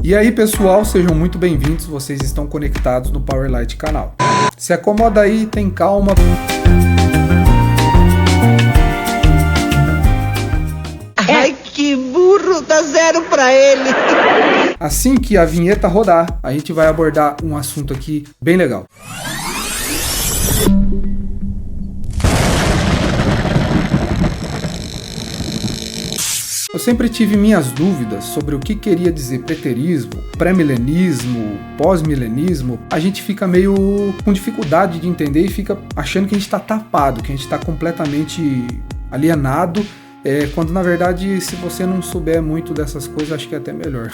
E aí pessoal, sejam muito bem-vindos, vocês estão conectados no Powerlight canal. Se acomoda aí, tem calma. Ai, que burro, dá 0 pra ele. Assim que a vinheta rodar, a gente vai abordar um assunto aqui bem legal. Eu sempre tive minhas dúvidas sobre o que queria dizer preterismo, pré-milenismo, pós-milenismo. A gente fica meio com dificuldade de entender e fica achando que a gente está tapado, que a gente está completamente alienado, quando na verdade, se você não souber muito dessas coisas, acho que é até melhor.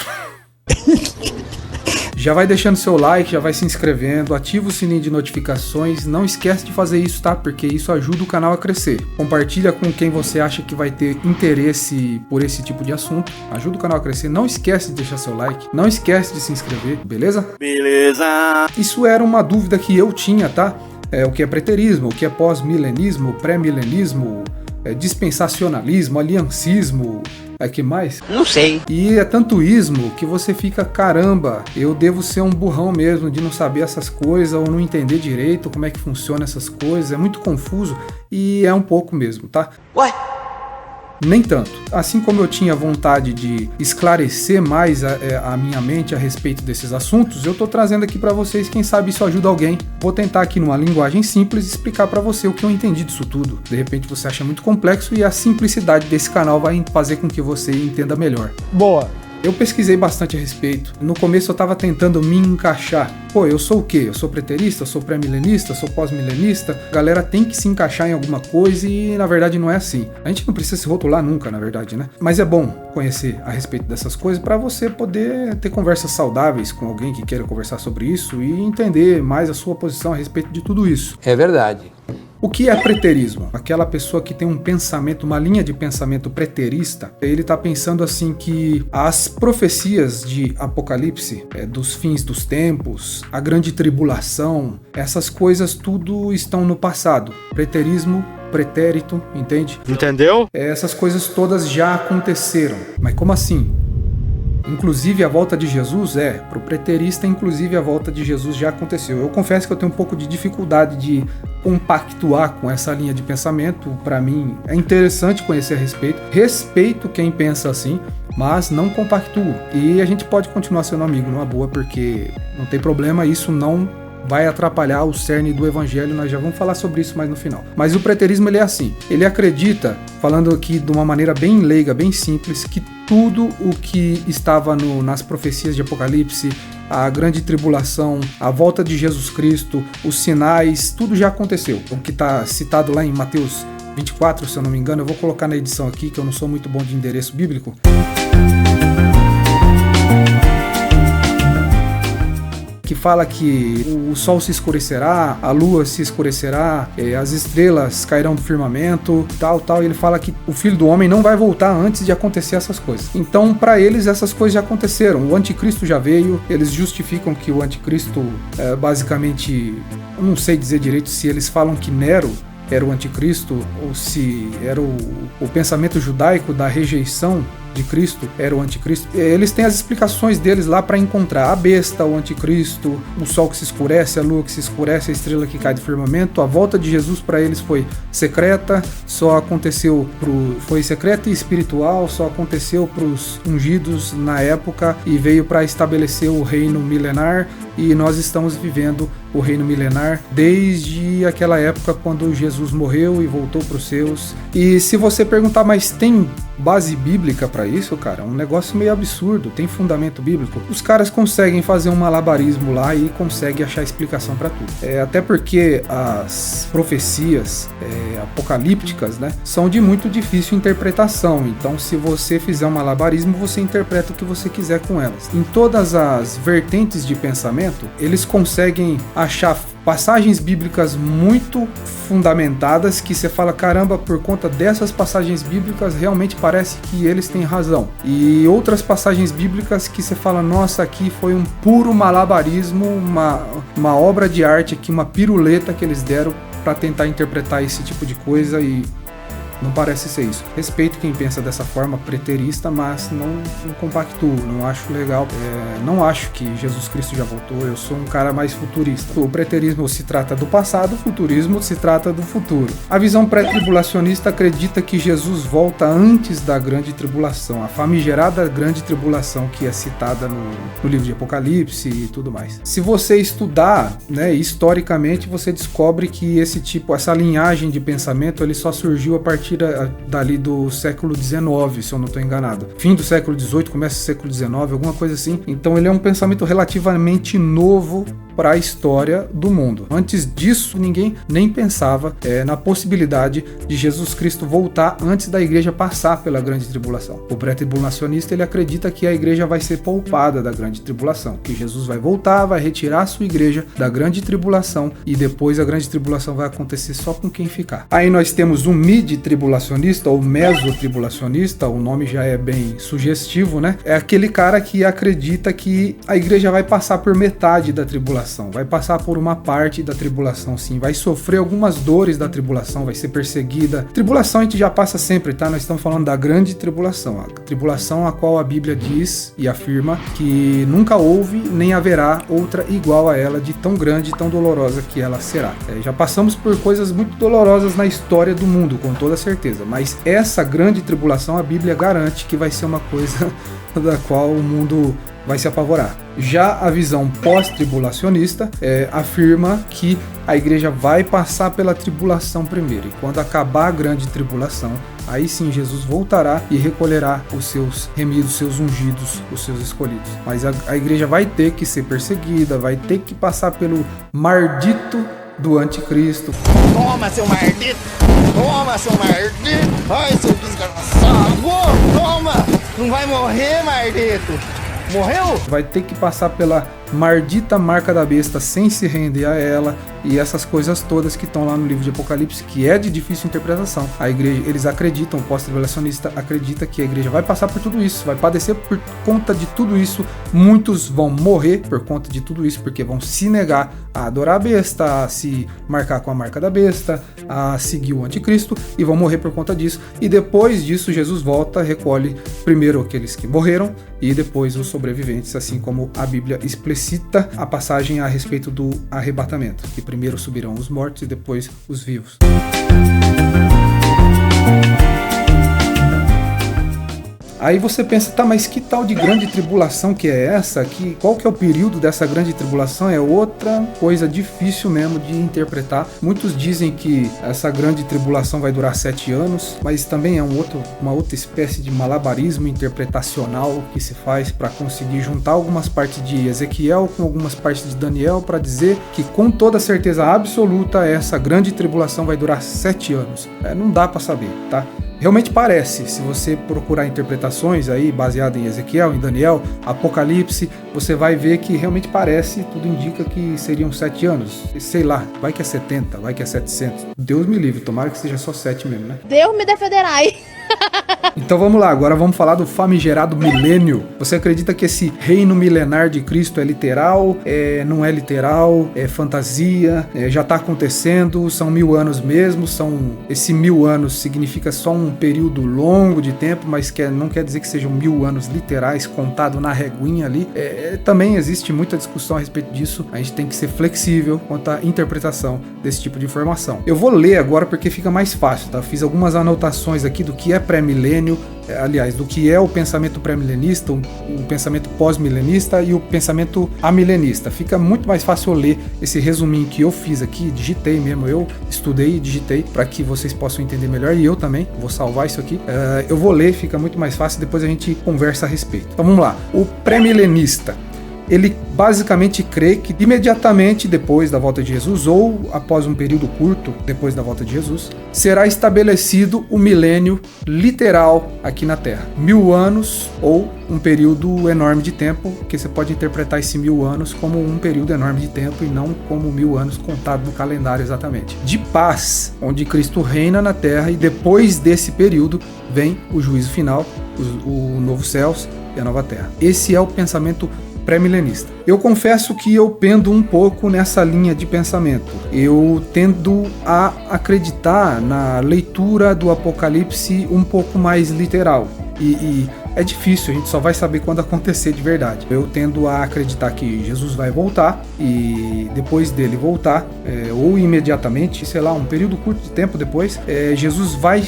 Já vai deixando seu like, já vai se inscrevendo, ativa o sininho de notificações, não esquece de fazer isso, tá? Porque isso ajuda o canal a crescer. Compartilha com quem você acha que vai ter interesse por esse tipo de assunto, ajuda o canal a crescer, não esquece de deixar seu like, não esquece de se inscrever, beleza? Beleza! Isso era uma dúvida que eu tinha, tá? O que é preterismo, o que é pós-milenismo, pré-milenismo, dispensacionalismo, aliancismo... que mais? Não sei. E é tanto ismo que você fica, caramba, eu devo ser um burrão mesmo de não saber essas coisas ou não entender direito como é que funciona essas coisas, é muito confuso e é um pouco mesmo, tá? Ué? Nem tanto. Assim como eu tinha vontade de esclarecer mais a minha mente a respeito desses assuntos, eu tô trazendo aqui pra vocês, quem sabe isso ajuda alguém. Vou tentar aqui numa linguagem simples explicar pra você o que eu entendi disso tudo. De repente você acha muito complexo e a simplicidade desse canal vai fazer com que você entenda melhor. Boa! Eu pesquisei bastante a respeito. No começo eu tava tentando me encaixar. Pô, eu sou o quê? Eu sou preterista? Eu sou pré-milenista? Eu sou pós-milenista? A galera tem que se encaixar em alguma coisa e na verdade não é assim. A gente não precisa se rotular nunca, na verdade, né? Mas é bom conhecer a respeito dessas coisas para você poder ter conversas saudáveis com alguém que queira conversar sobre isso e entender mais a sua posição a respeito de tudo isso. É verdade. O que é preterismo? Aquela pessoa que tem um pensamento, uma linha de pensamento preterista, ele está pensando assim que as profecias de Apocalipse, dos fins dos tempos, a grande tribulação, essas coisas tudo estão no passado. Preterismo, pretérito, entende? Entendeu? Essas coisas todas já aconteceram. Mas como assim? Inclusive a volta de Jesus, pro preterista, inclusive a volta de Jesus já aconteceu. Eu confesso que eu tenho um pouco de dificuldade de compactuar com essa linha de pensamento. Para mim é interessante conhecer a respeito. Respeito quem pensa assim, mas não compactuo. E a gente pode continuar sendo amigo numa boa, porque não tem problema, isso não vai atrapalhar o cerne do evangelho, nós já vamos falar sobre isso mais no final. Mas o preterismo ele é assim, ele acredita, falando aqui de uma maneira bem leiga, bem simples, que tudo o que estava nas profecias de Apocalipse, a grande tribulação, a volta de Jesus Cristo, os sinais, tudo já aconteceu. O que está citado lá em Mateus 24, se eu não me engano, eu vou colocar na edição aqui, que eu não sou muito bom de endereço bíblico. Que fala que o sol se escurecerá, a lua se escurecerá, as estrelas cairão do firmamento, tal. Ele fala que o Filho do Homem não vai voltar antes de acontecer essas coisas. Então, para eles, essas coisas já aconteceram. O anticristo já veio, eles justificam que o anticristo, basicamente, eu não sei dizer direito se eles falam que Nero era o anticristo ou se era o pensamento judaico da rejeição de Cristo era o anticristo. Eles têm as explicações deles lá para encontrar a besta, o anticristo, o sol que se escurece, a lua que se escurece, a estrela que cai do firmamento. A volta de Jesus para eles foi secreta, foi secreta e espiritual, só aconteceu para os ungidos na época e veio para estabelecer o reino milenar, e nós estamos vivendo o reino milenar desde aquela época quando Jesus morreu e voltou para os seus. E se você perguntar, mas tem base bíblica para isso, cara? É um negócio meio absurdo, tem fundamento bíblico. Os caras conseguem fazer um malabarismo lá e conseguem achar explicação para tudo. Até porque as profecias apocalípticas, né, são de muito difícil interpretação. Então, se você fizer um malabarismo, você interpreta o que você quiser com elas. Em todas as vertentes de pensamento, eles conseguem achar passagens bíblicas muito fundamentadas que você fala, caramba, por conta dessas passagens bíblicas realmente parece que eles têm razão. E outras passagens bíblicas que você fala, nossa, aqui foi um puro malabarismo, uma obra de arte aqui, uma piruleta que eles deram para tentar interpretar esse tipo de coisa e Não parece ser isso. Respeito quem pensa dessa forma preterista, mas não compactuo, não acho legal. Não acho que Jesus Cristo já voltou, eu sou um cara mais futurista. O preterismo se trata do passado, o futurismo se trata do futuro. A visão pré-tribulacionista acredita que Jesus volta antes da grande tribulação, a famigerada grande tribulação que é citada no livro de Apocalipse e tudo mais. Se você estudar, né, historicamente, você descobre que essa linhagem de pensamento, ele só surgiu a partir dali do século XIX, se eu não estou enganado. Fim do século XVIII, começo do século XIX, alguma coisa assim. Então ele é um pensamento relativamente novo para a história do mundo. Antes disso, ninguém nem pensava na possibilidade de Jesus Cristo voltar antes da igreja passar pela grande tribulação. O pré-tribulacionista, ele acredita que a igreja vai ser poupada da grande tribulação, que Jesus vai voltar, vai retirar a sua igreja da grande tribulação e depois a grande tribulação vai acontecer só com quem ficar. Aí nós temos o mid-tribulacionista ou mesotribulacionista, o nome já é bem sugestivo, né? É aquele cara que acredita que a igreja vai passar por metade da tribulação. Vai passar por uma parte da tribulação, sim. Vai sofrer algumas dores da tribulação, vai ser perseguida. Tribulação a gente já passa sempre, tá? Nós estamos falando da grande tribulação. A tribulação a qual a Bíblia diz e afirma que nunca houve nem haverá outra igual a ela, de tão grande e tão dolorosa que ela será. Já passamos por coisas muito dolorosas na história do mundo, com toda certeza. Mas essa grande tribulação, a Bíblia garante que vai ser uma coisa da qual o mundo vai se apavorar. Já a visão pós-tribulacionista afirma que a igreja vai passar pela tribulação primeiro, e quando acabar a grande tribulação, aí sim Jesus voltará e recolherá os seus remidos, os seus ungidos, os seus escolhidos. Mas a igreja vai ter que ser perseguida, vai ter que passar pelo mardito do anticristo. Toma, seu mardito! Toma, seu mardito! Ai, seu desgraçado! Toma! Não vai morrer, mardito! Morreu? Vai ter que passar pela maldita marca da besta sem se render a ela e essas coisas todas que estão lá no livro de Apocalipse, que é de difícil interpretação. A igreja, eles acreditam, o pós-tribulacionista acredita que a igreja vai passar por tudo isso, vai padecer por conta de tudo isso. Muitos vão morrer por conta de tudo isso, porque vão se negar a adorar a besta, a se marcar com a marca da besta, a seguir o anticristo, e vão morrer por conta disso. E depois disso, Jesus volta, recolhe primeiro aqueles que morreram e depois os sobreviventes, assim como a Bíblia explicita a passagem a respeito do arrebatamento, que primeiro subirão os mortos e depois os vivos. Aí você pensa, tá, mas que tal de grande tribulação que é essa? Qual que é o período dessa grande tribulação? É outra coisa difícil mesmo de interpretar. Muitos dizem que essa grande tribulação vai durar 7 anos, mas também é uma outra espécie de malabarismo interpretacional que se faz para conseguir juntar algumas partes de Ezequiel com algumas partes de Daniel para dizer que com toda certeza absoluta essa grande tribulação vai durar 7 anos. Não dá para saber, tá? Realmente parece, se você procurar interpretações aí baseadas em Ezequiel, em Daniel, Apocalipse, você vai ver que realmente parece, tudo indica que seriam 7 anos. Sei lá, vai que é 70, vai que é 700. Deus me livre, tomara que seja só 7 mesmo, né? Deus me defenderai. Então vamos lá, agora vamos falar do famigerado milênio. Você acredita que esse reino milenar de Cristo é literal? Não é literal? É fantasia? Já está acontecendo? São 1000 anos mesmo? Esse 1000 anos significa só um período longo de tempo, mas não quer dizer que sejam 1000 anos literais, contado na reguinha ali. Também existe muita discussão a respeito disso. A gente tem que ser flexível quanto à interpretação desse tipo de informação. Eu vou ler agora porque fica mais fácil, tá? Fiz algumas anotações aqui do que é pré-milênio, aliás, do que é o pensamento pré-milenista, o pensamento pós-milenista e o pensamento amilenista. Fica muito mais fácil eu ler esse resuminho que eu fiz aqui, digitei mesmo, eu estudei e digitei para que vocês possam entender melhor, e eu também vou salvar isso aqui. Eu vou ler, fica muito mais fácil, depois a gente conversa a respeito. Então vamos lá. O pré-milenista, ele basicamente crê que imediatamente depois da volta de Jesus, ou após um período curto depois da volta de Jesus, será estabelecido o milênio literal aqui na Terra. 1000 anos ou um período enorme de tempo, que você pode interpretar esse 1000 anos como um período enorme de tempo e não como 1000 anos contado no calendário exatamente. De paz, onde Cristo reina na Terra, e depois desse período vem o juízo final, o novo céus e a nova terra. Esse é o pensamento pré-milenista. Eu confesso que eu pendo um pouco nessa linha de pensamento. Eu tendo a acreditar na leitura do Apocalipse um pouco mais literal. E é difícil, a gente só vai saber quando acontecer de verdade. Eu tendo a acreditar que Jesus vai voltar e depois dele voltar, ou imediatamente, sei lá, um período curto de tempo depois, Jesus vai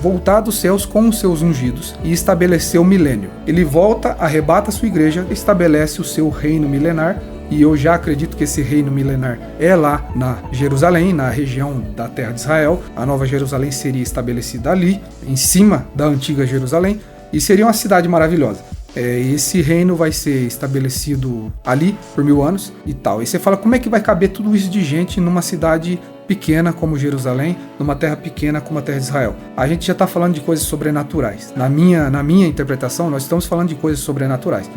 voltar dos céus com os seus ungidos e estabelecer o milênio. Ele volta, arrebata a sua igreja, estabelece o seu reino milenar. E eu já acredito que esse reino milenar é lá na Jerusalém, na região da terra de Israel. A Nova Jerusalém seria estabelecida ali, em cima da antiga Jerusalém, e seria uma cidade maravilhosa. Esse reino vai ser estabelecido ali por 1000 anos e tal. E você fala, como é que vai caber tudo isso de gente numa cidade pequena como Jerusalém, numa terra pequena como a terra de Israel? A gente já está falando de coisas sobrenaturais. Na minha interpretação, nós estamos falando de coisas sobrenaturais.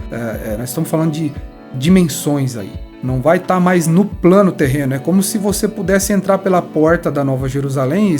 Nós estamos falando de dimensões aí. Não vai estar mais no plano terreno. É como se você pudesse entrar pela porta da Nova Jerusalém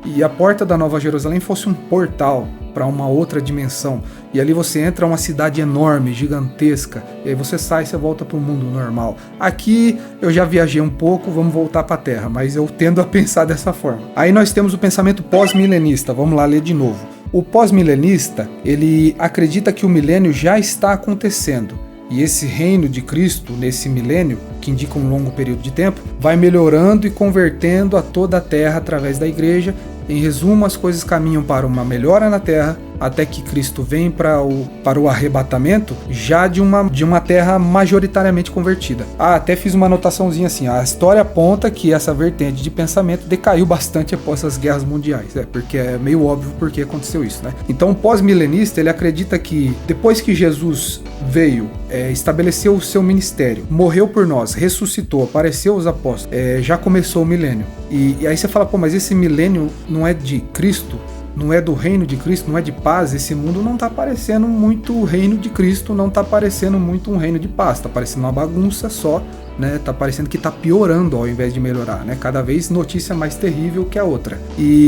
e a porta da Nova Jerusalém fosse um portal para uma outra dimensão. E ali você entra uma cidade enorme, gigantesca, e aí você sai e você volta para o mundo normal. Aqui eu já viajei um pouco, vamos voltar para a Terra, mas eu tendo a pensar dessa forma. Aí nós temos o pensamento pós-milenista, vamos lá ler de novo. O pós-milenista, ele acredita que o milênio já está acontecendo. E esse reino de Cristo, nesse milênio, que indica um longo período de tempo, vai melhorando e convertendo a toda a terra através da igreja. Em resumo, as coisas caminham para uma melhora na terra, até que Cristo vem para o arrebatamento, já de uma terra majoritariamente convertida. Até fiz uma anotaçãozinha assim, a história aponta que essa vertente de pensamento decaiu bastante após as guerras mundiais, porque é meio óbvio porque aconteceu isso, né? Então o pós-milenista, ele acredita que depois que Jesus veio, estabeleceu o seu ministério, morreu por nós, ressuscitou, apareceu aos apóstolos, já começou o milênio. E aí você fala, pô, mas esse milênio não é de Cristo? Não é do reino de Cristo, não é de paz? Esse mundo não tá parecendo muito o reino de Cristo, não tá parecendo muito um reino de paz, tá parecendo uma bagunça só, né? Tá parecendo que tá piorando ao invés de melhorar, né? Cada vez notícia mais terrível que a outra.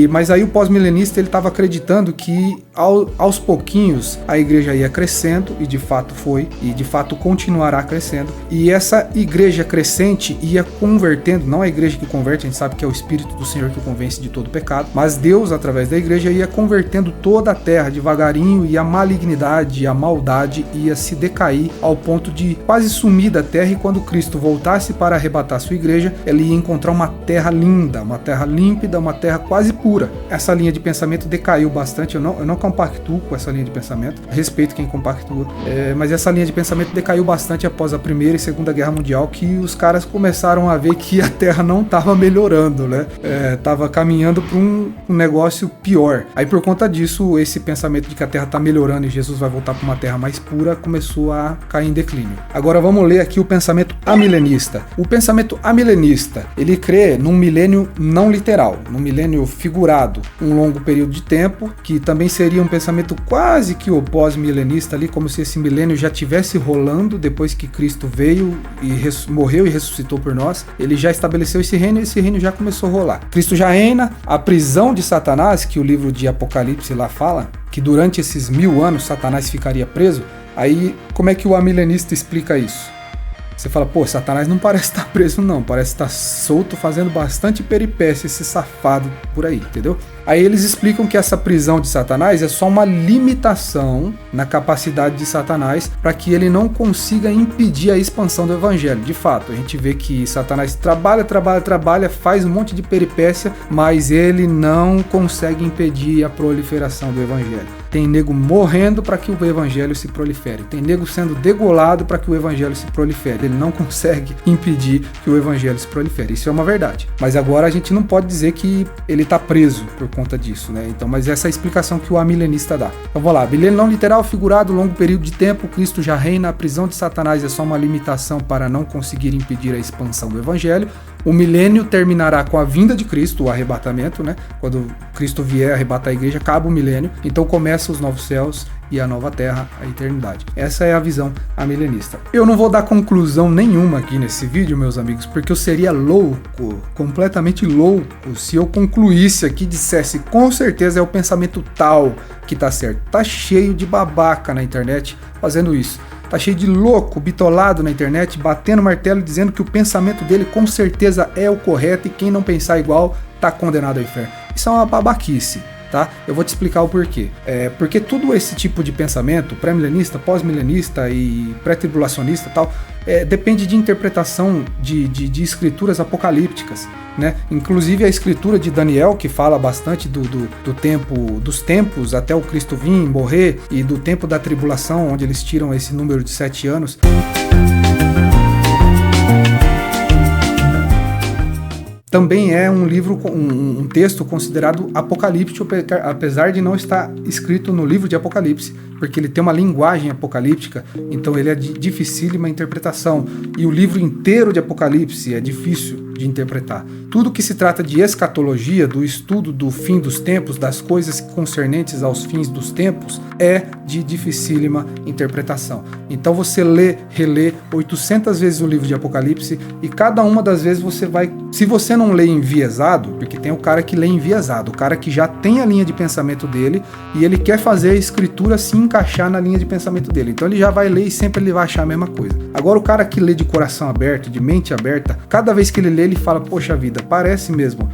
Mas aí o pós-milenista, ele tava acreditando que aos pouquinhos a igreja ia crescendo, e de fato foi, e de fato continuará crescendo, e essa igreja crescente ia convertendo, não a igreja que converte, a gente sabe que é o Espírito do Senhor que convence de todo pecado, mas Deus, através da igreja, ia convertendo toda a terra devagarinho, e a malignidade, a maldade ia se decair ao ponto de quase sumir da terra, e quando Cristo voltasse para arrebatar sua igreja, ele ia encontrar uma terra linda, uma terra límpida, uma terra quase pura. Essa linha de pensamento decaiu bastante, eu não compactuo com essa linha de pensamento, respeito quem compactua, mas essa linha de pensamento decaiu bastante após a Primeira e Segunda Guerra Mundial, que os caras começaram a ver que a terra não estava melhorando, né? Estava caminhando para um negócio pior. Aí por conta disso, esse pensamento de que a terra está melhorando e Jesus vai voltar para uma terra mais pura começou a cair em declínio. Agora vamos ler aqui o pensamento amilenista. O pensamento amilenista, ele crê num milênio não literal, num milênio figurado, um longo período de tempo, que também seria um pensamento quase que o pós-milenista ali, como se esse milênio já estivesse rolando depois que Cristo veio e morreu e ressuscitou por nós. Ele já estabeleceu esse reino e esse reino já começou a rolar. Cristo já reina, a prisão de Satanás, que o livro de Apocalipse lá fala, que durante esses 1000 anos Satanás ficaria preso. Aí como é que o amilenista explica isso? Você fala, pô, Satanás não parece estar preso não, parece estar solto fazendo bastante peripécia esse safado por aí, entendeu? Aí eles explicam que essa prisão de Satanás é só uma limitação na capacidade de Satanás para que ele não consiga impedir a expansão do evangelho. De fato, a gente vê que Satanás trabalha, faz um monte de peripécia, mas ele não consegue impedir a proliferação do evangelho. Tem nego morrendo para que o evangelho se prolifere. Tem nego sendo degolado para que o evangelho se prolifere. Ele não consegue impedir que o evangelho se prolifere. Isso é uma verdade. Mas agora a gente não pode dizer que ele está preso por conta disso, né? Então, mas essa é a explicação que o amilenista dá. Então vamos lá. Milênio não literal, figurado, longo período de tempo, Cristo já reina, a prisão de Satanás é só uma limitação para não conseguir impedir a expansão do evangelho. O milênio terminará com a vinda de Cristo, o arrebatamento, né? Quando Cristo vier arrebatar a igreja, acaba o milênio. Então começa os novos céus e a nova terra, a eternidade. Essa é a visão amilenista. Eu não vou dar conclusão nenhuma aqui nesse vídeo, meus amigos, porque eu seria louco, completamente louco, se eu concluísse aqui e dissesse com certeza é o pensamento tal que tá certo. Tá cheio de babaca na internet fazendo isso. tá cheio de louco, bitolado na internet, batendo martelo, dizendo que o pensamento dele com certeza é o correto e quem não pensar igual tá condenado ao inferno. Isso é uma babaquice. Tá? Eu vou te explicar o porquê. Porque todo esse tipo de pensamento, pré-milenista, pós-milenista e pré-tribulacionista e tal, depende de interpretação de escrituras apocalípticas, né? Inclusive a escritura de Daniel, que fala bastante dos tempos até o Cristo vir, morrer, e do tempo da tribulação, onde eles tiram esse número de 7 anos. Também é um livro, um texto considerado apocalíptico, apesar de não estar escrito no livro de Apocalipse, porque ele tem uma linguagem apocalíptica, então ele é de dificílima interpretação. E o livro inteiro de Apocalipse é difícil de interpretar. Tudo que se trata de escatologia, do estudo do fim dos tempos, das coisas concernentes aos fins dos tempos, é de dificílima interpretação. Então você relê 800 vezes o livro de Apocalipse e cada uma das vezes você vai... Se você não lê enviesado, porque tem o cara que lê enviesado, o cara que já tem a linha de pensamento dele e ele quer fazer a escritura se encaixar na linha de pensamento dele. Então ele já vai ler e sempre ele vai achar a mesma coisa. Agora o cara que lê de coração aberto, de mente aberta, cada vez que ele lê, ele fala, poxa vida, parece mesmo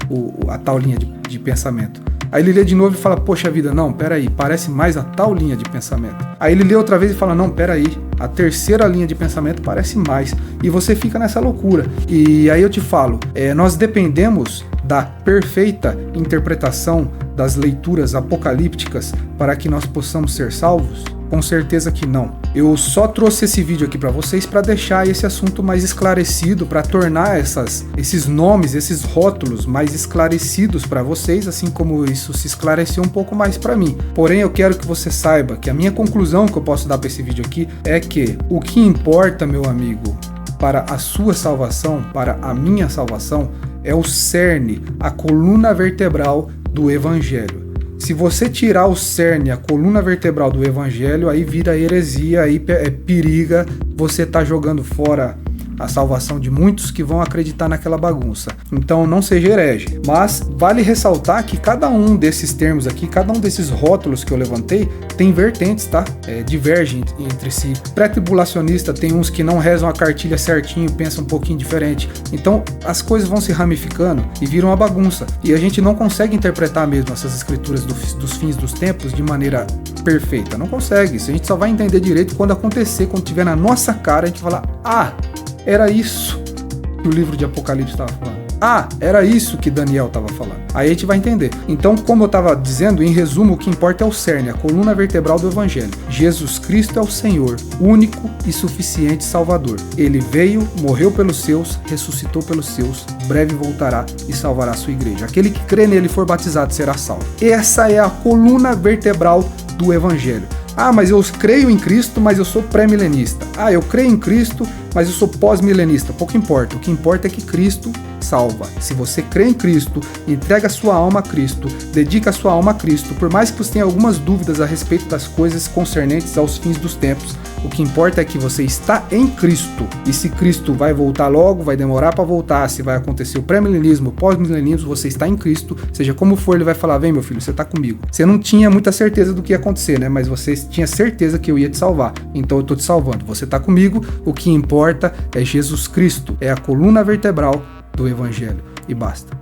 a tal linha de pensamento. Aí ele lê de novo e fala, poxa vida, não, peraí, parece mais a tal linha de pensamento. Aí ele lê outra vez e fala, não, peraí, a terceira linha de pensamento parece mais. E você fica nessa loucura. E aí eu te falo, nós dependemos da perfeita interpretação das leituras apocalípticas para que nós possamos ser salvos? Com certeza que não. Eu só trouxe esse vídeo aqui para vocês para deixar esse assunto mais esclarecido, para tornar esses nomes, esses rótulos mais esclarecidos para vocês, assim como isso se esclareceu um pouco mais para mim. Porém, eu quero que você saiba que a minha conclusão que eu posso dar para esse vídeo aqui é que o que importa, meu amigo, para a sua salvação, para a minha salvação, é o cerne, a coluna vertebral do Evangelho. Se você tirar o cerne, a coluna vertebral do Evangelho, aí vira heresia, aí periga, você tá jogando fora a salvação de muitos que vão acreditar naquela bagunça. Então não seja herege. Mas vale ressaltar que cada um desses termos aqui, cada um desses rótulos que eu levantei, tem vertentes, tá? Divergem entre si. Pré-tribulacionista tem uns que não rezam a cartilha certinho, pensam um pouquinho diferente. Então as coisas vão se ramificando e viram uma bagunça. E a gente não consegue interpretar mesmo essas escrituras dos fins dos tempos de maneira perfeita. Não consegue. Isso a gente só vai entender direito quando acontecer, quando tiver na nossa cara, a gente falar, era isso que o livro de Apocalipse estava falando. Era isso que Daniel estava falando. Aí a gente vai entender. Então, como eu estava dizendo, em resumo, o que importa é o cerne, a coluna vertebral do Evangelho. Jesus Cristo é o Senhor, único e suficiente Salvador. Ele veio, morreu pelos seus, ressuscitou pelos seus, breve voltará e salvará a sua igreja. Aquele que crê nele e for batizado será salvo. Essa é a coluna vertebral do Evangelho. Mas eu creio em Cristo, mas eu sou pré-milenista. Eu creio em Cristo, mas eu sou pós-milenista. Pouco importa. O que importa é que Cristo salva. Se você crê em Cristo, entrega a sua alma a Cristo, dedica a sua alma a Cristo, por mais que você tenha algumas dúvidas a respeito das coisas concernentes aos fins dos tempos, o que importa é que você está em Cristo. E se Cristo vai voltar logo, vai demorar para voltar, se vai acontecer o pré-milenismo, o pós-milenismo, você está em Cristo. Seja como for, ele vai falar, vem meu filho, você está comigo. Você não tinha muita certeza do que ia acontecer, né? Mas você tinha certeza que eu ia te salvar. Então eu estou te salvando. Você está comigo, o que importa é Jesus Cristo. É a coluna vertebral do Evangelho. E basta.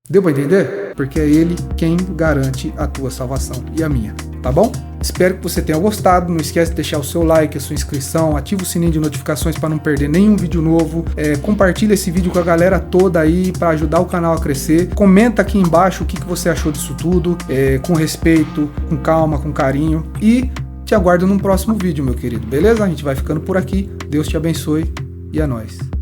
Deu para entender? Porque é ele quem garante a tua salvação e a minha. Tá bom? Espero que você tenha gostado. Não esquece de deixar o seu like, a sua inscrição, ativa o sininho de notificações para não perder nenhum vídeo novo. Compartilha esse vídeo com a galera toda aí para ajudar o canal a crescer. Comenta aqui embaixo o que você achou disso tudo, com respeito, com calma, com carinho. E te aguardo num próximo vídeo, meu querido. Beleza? A gente vai ficando por aqui. Deus te abençoe e é nóis.